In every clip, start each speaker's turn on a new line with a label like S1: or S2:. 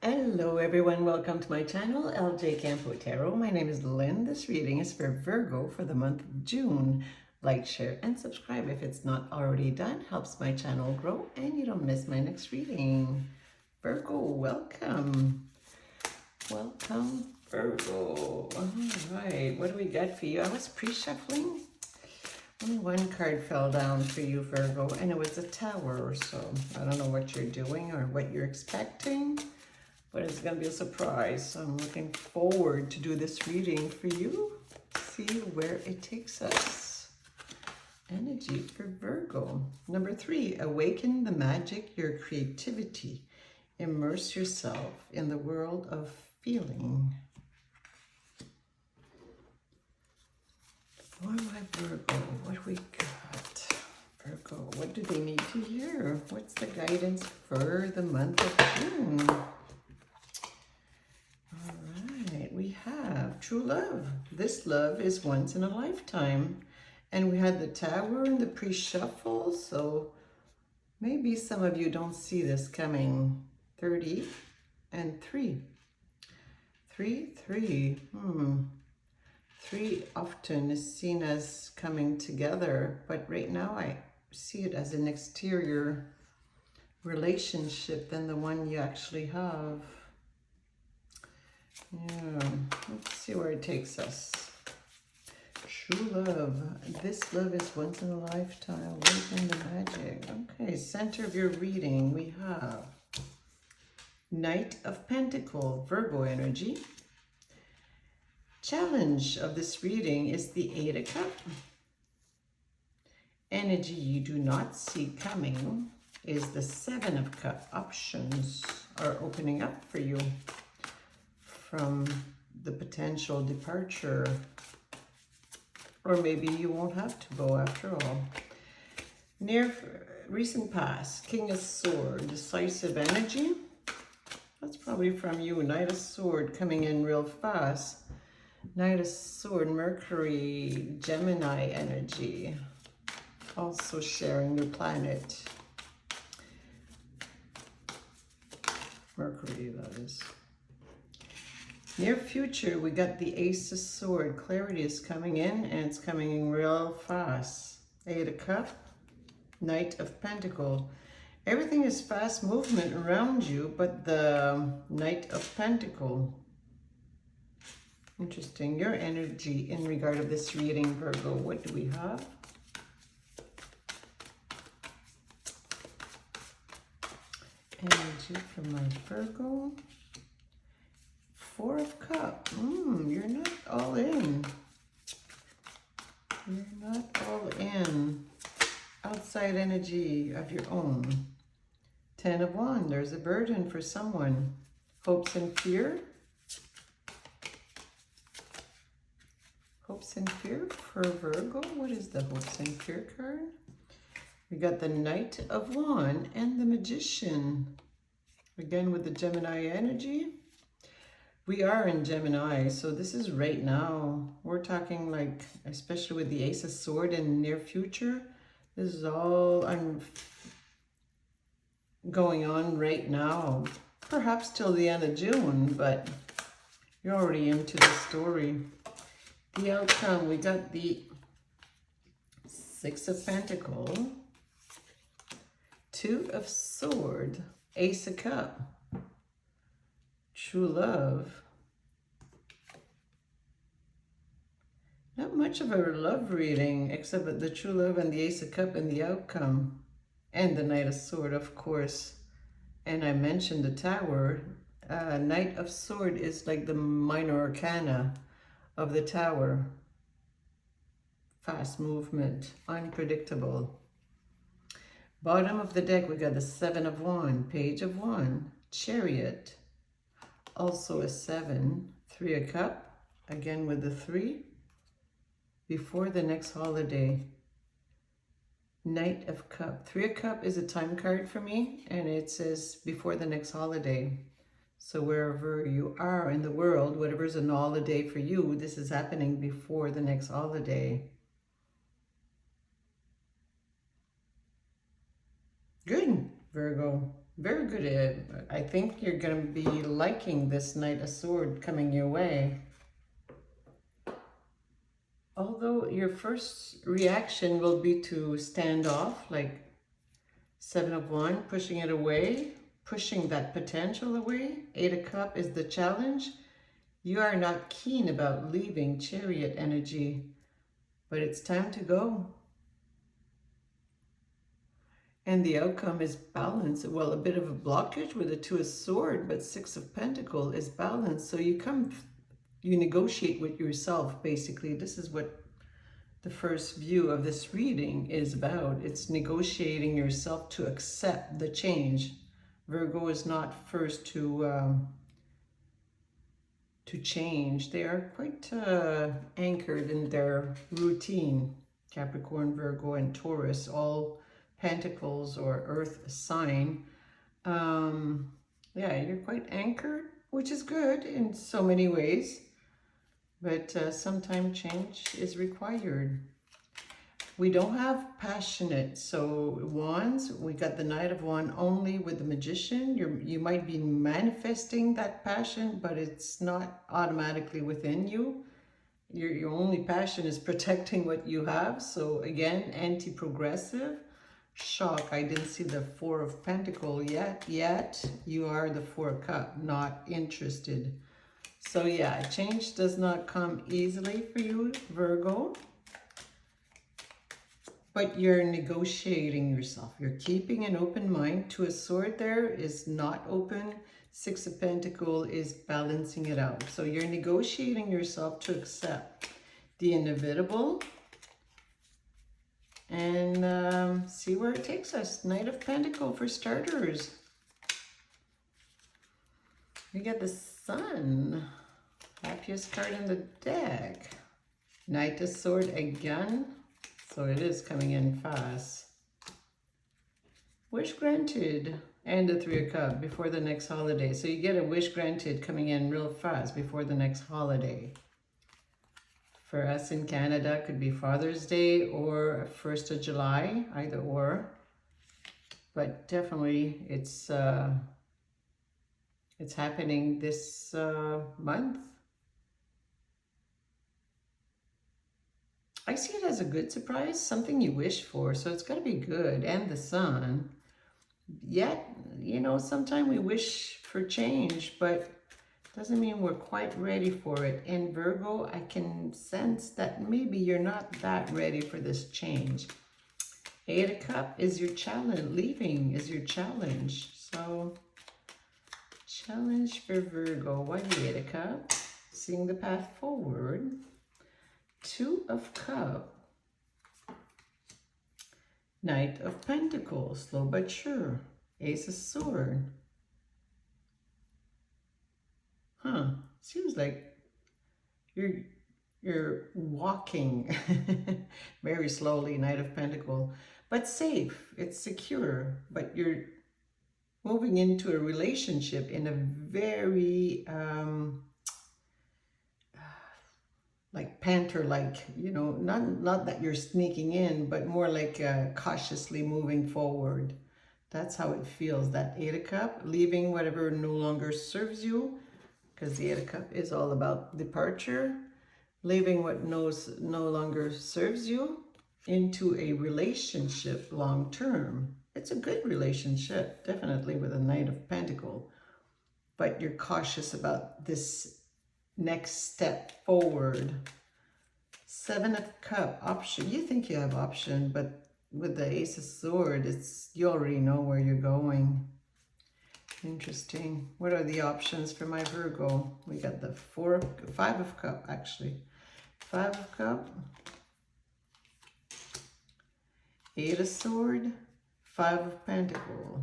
S1: Hello everyone, welcome to my channel, LJ Campo Tarot. My name is Lynn. This reading is for Virgo for the month of June. Like, share, and subscribe if it's not already done. Helps my channel grow and you don't miss my next reading. Virgo, welcome. Welcome, Virgo. All right, what do we got for you? I was pre-shuffling. Only one card fell down for you, Virgo, and it was a tower. So I don't know what you're doing or what you're expecting, but it's going to be a surprise. So I'm looking forward to do this reading for you. See where it takes us. Energy for Virgo. Number 3, awaken the magic, your creativity. Immerse yourself in the world of feeling. For my Virgo, what do we got? Virgo, what do they need to hear? What's the guidance for the month of June? We have true love. This love is once in a lifetime. And we had the tower and the pre-shuffle, so maybe some of you don't see this coming. 30 and 3. 3, 3. 3 often is seen as coming together, but right now I see it as an exterior relationship than the one you actually have. Yeah, let's see where it takes us. True love. This love is once in a lifetime. Awaken the magic. Okay, center of your reading, we have Knight of Pentacles, Virgo energy. Challenge of this reading is the 8 of Cups. Energy you do not see coming is the 7 of Cups. Options are opening up for you from the potential departure, or maybe you won't have to go after all. Near recent past, King of Sword, decisive energy. That's probably from you. Knight of Sword coming in real fast. Knight of Sword, Mercury, Gemini energy. Also sharing your planet. Mercury, that is. Near future, we got the Ace of Sword. Clarity is coming in, and it's coming in real fast. 8 of Cups, Knight of Pentacles. Everything is fast movement around you, but the Knight of Pentacles. Interesting. Your energy in regard of this reading, Virgo. What do we have? Energy from my Virgo. 4 of Cups. You're not all in. You're not all in. Outside energy of your own. 10 of Wands. There's a burden for someone. Hopes and fear. Hopes and fear for Virgo. What is the hopes and fear card? We got the Knight of Wands and the Magician. Again with the Gemini energy. We are in Gemini, so this is right now. We're talking like, especially with the Ace of Sword in the near future. This is all going on right now. Perhaps till the end of June, but you're already into the story. The outcome, we got the 6 of Pentacles, 2 of Swords, Ace of Cups. True love. Not much of a love reading, except for the true love and the Ace of Cups and the outcome. And the Knight of Sword, of course. And I mentioned the Tower. Knight of Sword is like the minor arcana of the Tower. Fast movement, unpredictable. Bottom of the deck, we got the 7 of Wands, Page of Wands, Chariot. Also a 7, 3 of Cups, again with the 3, before the next holiday. Knight of Cups. 3 of Cups is a time card for me, and it says before the next holiday. So wherever you are in the world, whatever's an holiday for you, this is happening before the next holiday. Good, Virgo. Very good. I think you're going to be liking this Knight of Sword coming your way. Although your first reaction will be to stand off, like Seven of Wands, pushing it away, pushing that potential away. Eight of Cups is the challenge. You are not keen about leaving, Chariot energy, but it's time to go. And the outcome is balance. Well, a bit of a blockage with the Two of Swords, but Six of Pentacles is balance. So you negotiate with yourself, basically. This is what the first view of this reading is about. It's negotiating yourself to accept the change. Virgo is not first to change. They are quite anchored in their routine. Capricorn, Virgo, and Taurus, all Pentacles or Earth sign. Yeah, you're quite anchored, which is good in so many ways. But sometimes change is required. We don't have passionate, so Wands, we got the Knight of Wands only with the Magician. You might be manifesting that passion, but it's not automatically within you. Your only passion is protecting what you have. So again, anti-progressive. Shock, I didn't see the Four of Pentacles yet. You are the Four of Cups, not interested. So yeah, change does not come easily for you, Virgo. But you're negotiating yourself. You're keeping an open mind. Two of Swords there is not open. Six of Pentacles is balancing it out. So you're negotiating yourself to accept the inevitable. And see where it takes us. Knight of Pentacles for starters. We got the Sun. Happiest card in the deck. Knight of Sword again. So it is coming in fast. Wish granted. And the Three of Cups before the next holiday. So you get a wish granted coming in real fast before the next holiday. For us in Canada, could be Father's Day or 1st of July, either or. But definitely it's happening this month. I see it as a good surprise, something you wish for, so it's going to be good. And the Sun. Yet, you know, sometimes we wish for change, but doesn't mean we're quite ready for it. In Virgo, I can sense that maybe you're not that ready for this change. Eight of Cups is your challenge. Leaving is your challenge. So, challenge for Virgo. Why the Eight of Cups? Seeing the path forward. Two of Cups. Knight of Pentacles. Slow but sure. Ace of Swords. Seems like you're walking very slowly, Knight of Pentacles, but safe. It's secure, but you're moving into a relationship in a very like panther-like, you know, not that you're sneaking in, but more like cautiously moving forward. That's how it feels. That Eight of Cups, leaving whatever no longer serves you. Because the Eight of Cups is all about departure, leaving what no longer serves you into a relationship long term. It's a good relationship, definitely, with a Knight of Pentacles. But you're cautious about this next step forward. Seven of Cups, option. You think you have option, but with the Ace of Swords, you already know where you're going. Interesting. What are the options for my Virgo? We got the Five of Cups, actually. Five of Cups. Eight of Swords. Five of Pentacles.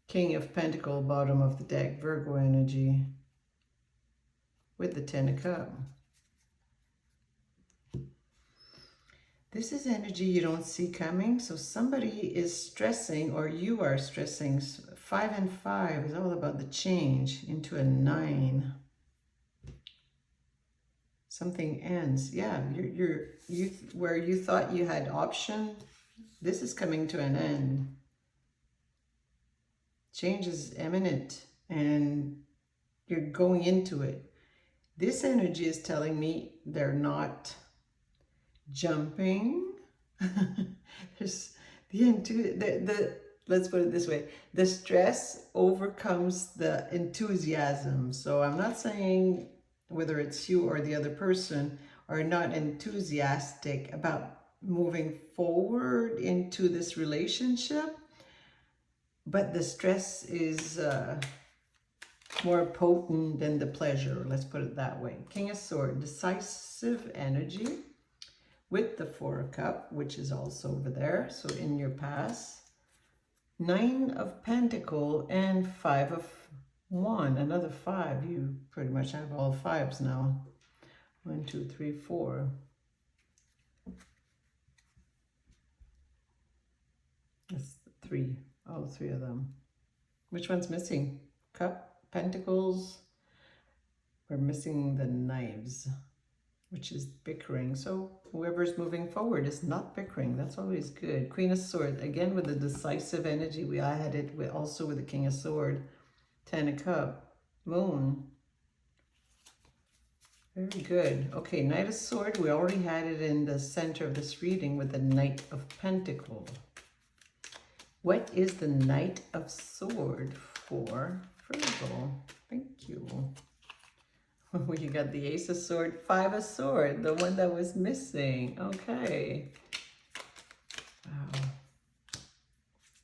S1: King of Pentacles, bottom of the deck. Virgo energy. With the Ten of Cups. This is energy you don't see coming, so somebody is stressing, or you are stressing. 5 and 5 is all about the change into a 9. Something ends. Yeah, where you thought you had option, this is coming to an end. Change is imminent and you're going into it. This energy is telling me they're not jumping. There's the let's put it this way. The stress overcomes the enthusiasm. So I'm not saying whether it's you or the other person are not enthusiastic about moving forward into this relationship, but the stress is more potent than the pleasure. Let's put it that way. King of Swords, decisive energy with the Four of Cups, which is also over there. So in your past, Nine of Pentacles and Five of Wands. Another five. You pretty much have all fives now. 1, 2, 3, 4. That's three. All three of them. Which one's missing? Cup, Pentacles. We're missing the knives, which is bickering. So whoever's moving forward is not bickering. That's always good. Queen of Swords, again with the decisive energy. We had it with, also with the King of Swords. 10 of Cups, Moon. Very good. Okay, Knight of Swords. We already had it in the center of this reading with the Knight of Pentacles. What is the Knight of Swords for Virgo? Thank you. You got the Ace of Swords, Five of Swords, the one that was missing. Okay. Wow.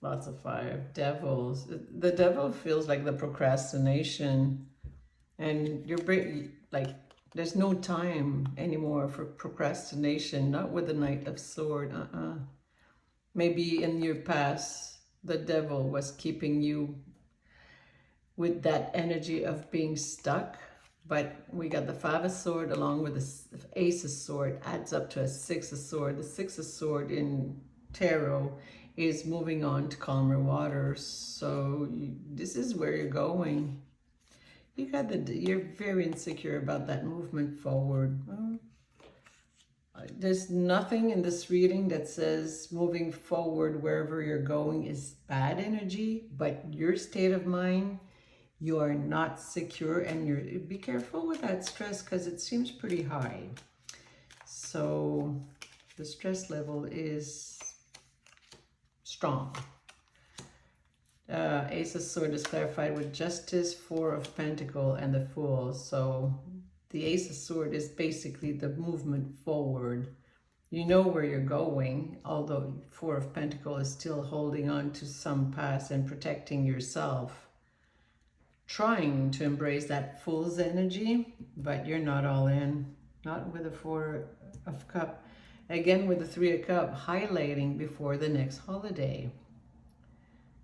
S1: Lots of five. Devils. The devil feels like the procrastination. And you're like, there's no time anymore for procrastination. Not with the Knight of Swords. Maybe in your past, the devil was keeping you with that energy of being stuck. But we got the Five of Swords along with the Ace of Swords, adds up to a Six of Swords. The Six of Swords in tarot is moving on to calmer waters. So this is where you're going. You're very insecure about that movement forward. There's nothing in this reading that says moving forward wherever you're going is bad energy, but your state of mind, you are not secure, and be careful with that stress because it seems pretty high. So the stress level is strong. Ace of Swords is clarified with Justice, Four of Pentacles, and the Fool. So the Ace of Swords is basically the movement forward. You know where you're going, although Four of Pentacles is still holding on to some past and protecting yourself. Trying to embrace that Fool's energy, but you're not all in. Not with the Four of Cups. Again, with the Three of Cups, highlighting before the next holiday.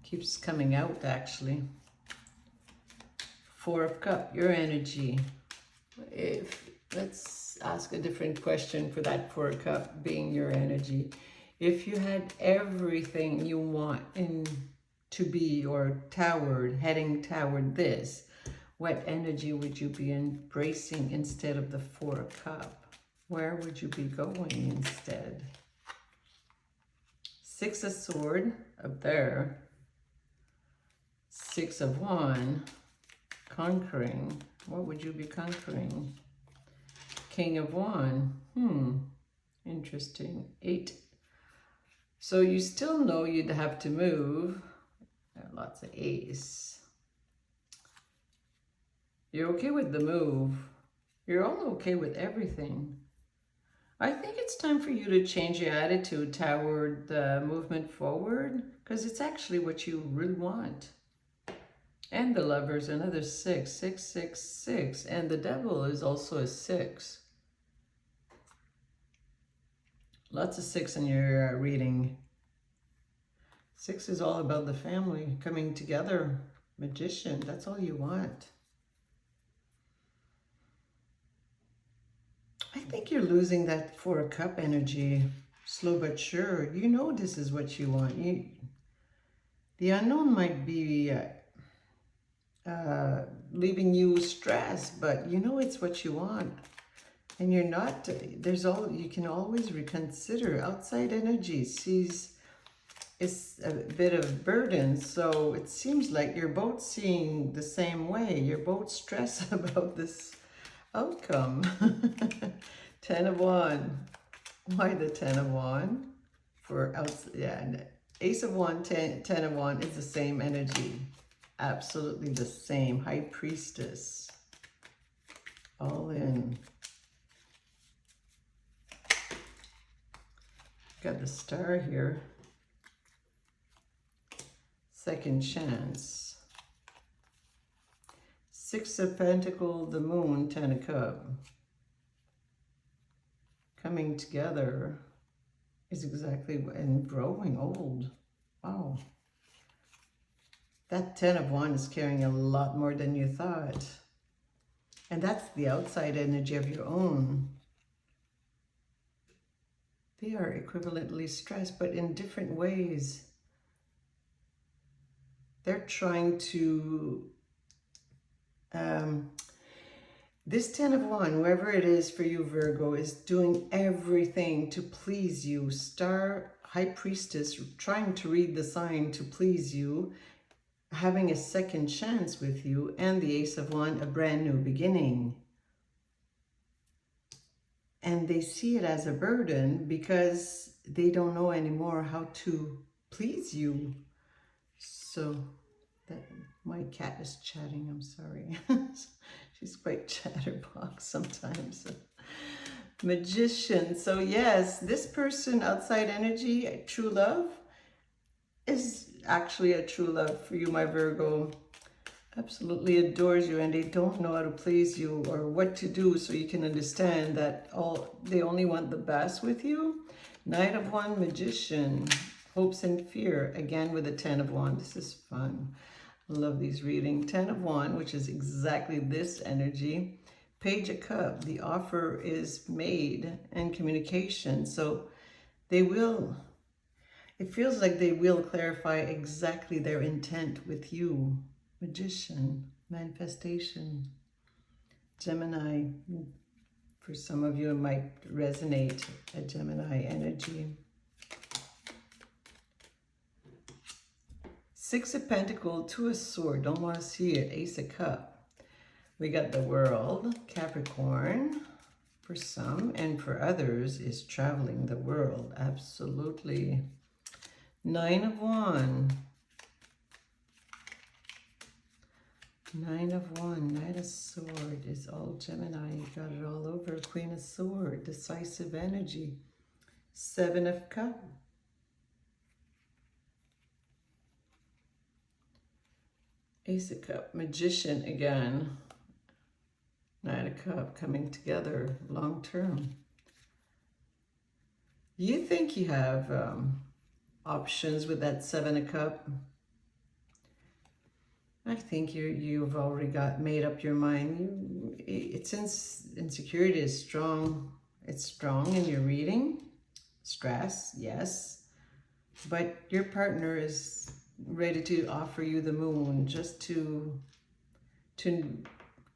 S1: Keeps coming out, actually. Four of Cups, your energy. Let's ask a different question for that Four of Cups being your energy. If you had everything you want to be or heading toward this, what energy would you be embracing instead of the Four of Cups? Where would you be going instead? Six of Swords up there. Six of Wands, conquering. What would you be conquering? King of Wands. Interesting. 8. So you still know you'd have to move. Lots of Ace. You're okay with the move. You're all okay with everything. I think it's time for you to change your attitude toward the movement forward, because it's actually what you really want. And the Lovers, another 6, 6, 6, 6. And the Devil is also a 6. Lots of 6 in your reading. 6 is all about the family coming together. Magician, that's all you want. I think you're losing that Four of Cups energy, slow but sure. You know this is what you want. The unknown might be leaving you stressed, but you know it's what you want. And you're not, you can always reconsider. Outside energy sees It's a bit of burden, so it seems like you're both seeing the same way. You're both stressed about this outcome. 10 of Wands. Why the 10 of Wands? Yeah, and Ace of Wands, 10 of Wands is the same energy. Absolutely the same. High Priestess. All in. Got the Star here. Second chance. Six of Pentacles, the Moon, 10 of Cups. Coming together is exactly, and growing old. Wow. That 10 of Wands is carrying a lot more than you thought. And that's the outside energy of your own. They are equivalently stressed, but in different ways. They're trying to, this 10 of Wands, whoever it is for you, Virgo, is doing everything to please you. Star, High Priestess, trying to read the sign to please you, having a second chance with you, and the Ace of Wands, a brand new beginning. And they see it as a burden because they don't know anymore how to please you. So, my cat is chatting, I'm sorry. She's quite chatterbox sometimes. Magician. So yes, this person, outside energy, true love, is actually a true love for you, my Virgo. Absolutely adores you, and they don't know how to please you or what to do, so you can understand that they only want the best with you. Knight of Wands, Magician, hopes and fear, again with the 10 of Wands. This is fun. I love these readings. 10 of Wands, which is exactly this energy. Page of Cups, the offer is made, and communication. So they will, it feels like they will clarify exactly their intent with you. Magician, manifestation, Gemini. For some of you, it might resonate, a Gemini energy. Six of Pentacles, Two of Swords. Don't want to see it. Ace of Cups. We got the World, Capricorn, for some, and for others is traveling the world. Absolutely. Nine of Wands. Nine of Wands, Knight of Sword is all Gemini. You got it all over. Queen of Sword, decisive energy. Seven of Cups. Ace of Cups, Magician again. Knight of Cups, coming together long term. You think you have options with that Seven of Cups? I think you've already made up your mind. Insecurity is strong. It's strong in your reading. Stress, yes. But your partner is ready to offer you the moon, just to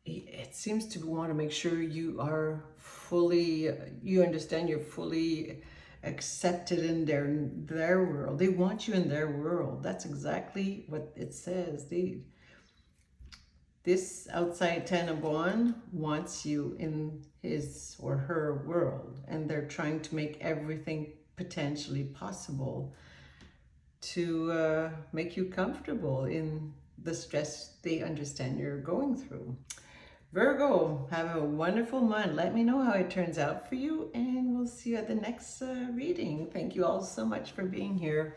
S1: it seems to want to make sure you are fully, you understand you're fully accepted in their world. They want you in their world. That's exactly what it says. This outside 10 of Wands wants you in his or her world, and they're trying to make everything potentially possible to make you comfortable in the stress they understand you're going through. Virgo, have a wonderful month. Let me know how it turns out for you, and we'll see you at the next reading. Thank you all so much for being here.